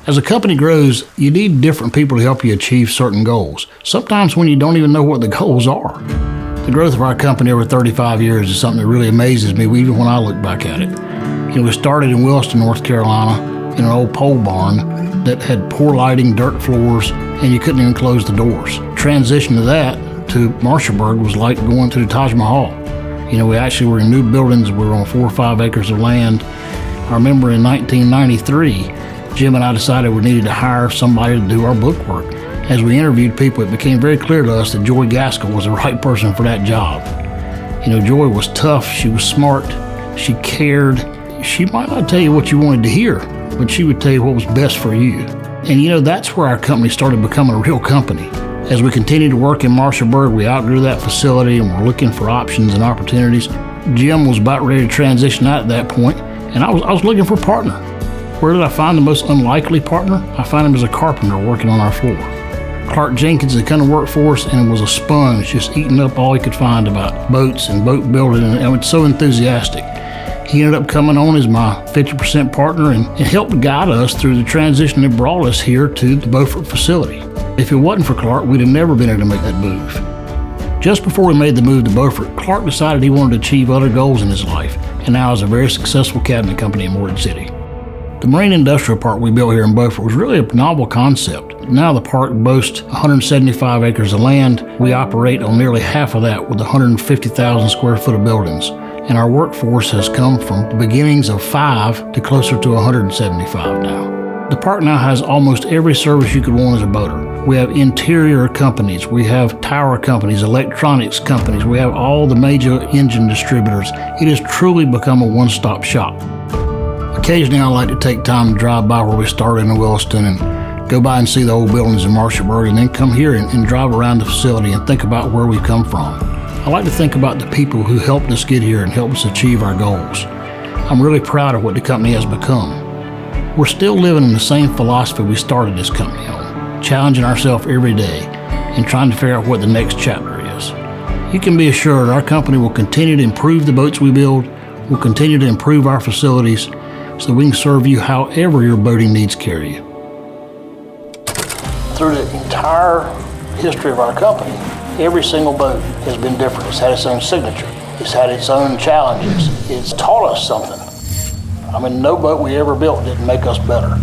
As a company grows, you need different people to help you achieve certain goals, sometimes when you don't even know what the goals are. The growth of our company over 35 years is something that really amazes me, even when I look back at it. We started in Williston, North Carolina, in an old pole barn that had poor lighting, dirt floors, and you couldn't even close the doors. Transition to that to Marshallburg was like going to the Taj Mahal. We actually were in new buildings. We were on 4 or 5 acres of land. I remember in 1993, Jim and I decided we needed to hire somebody to do our book work. As we interviewed people, it became very clear to us that Joy Gaskell was the right person for that job. Joy was tough, she was smart, she cared. She might not tell you what you wanted to hear, but she would tell you what was best for you. And that's where our company started becoming a real company. As we continued to work in Marshallburg, we outgrew that facility and we're looking for options and opportunities. Jim was about ready to transition out at that point, and I was looking for a partner. Where did I find the most unlikely partner? I found him as a carpenter working on our floor. Clark Jenkins had come to work for us and was a sponge, just eating up all he could find about boats and boat building, and was so enthusiastic. He ended up coming on as my 50% partner and helped guide us through the transition that brought us here to the Beaufort facility. If it wasn't for Clark, we'd have never been able to make that move. Just before we made the move to Beaufort, Clark decided he wanted to achieve other goals in his life, and now has a very successful cabinet company in Morgan City. The Marine Industrial Park we built here in Beaufort was really a novel concept. Now the park boasts 175 acres of land. We operate on nearly half of that with 150,000 square foot of buildings. And our workforce has come from the beginnings of 5 to closer to 175 now. The park now has almost every service you could want as a boater. We have interior companies, we have tower companies, electronics companies, we have all the major engine distributors. It has truly become a one-stop shop. Occasionally I like to take time to drive by where we started in Williston and go by and see the old buildings in Marshallburg, and then come here and drive around the facility and think about where we've come from. I like to think about the people who helped us get here and helped us achieve our goals. I'm really proud of what the company has become. We're still living in the same philosophy we started this company on, challenging ourselves every day and trying to figure out what the next chapter is. You can be assured our company will continue to improve the boats we build, we'll continue to improve our facilities so we can serve you however your boating needs carry you. Through the entire history of our company, every single boat has been different. It's had its own signature. It's had its own challenges. It's taught us something. No boat we ever built didn't make us better.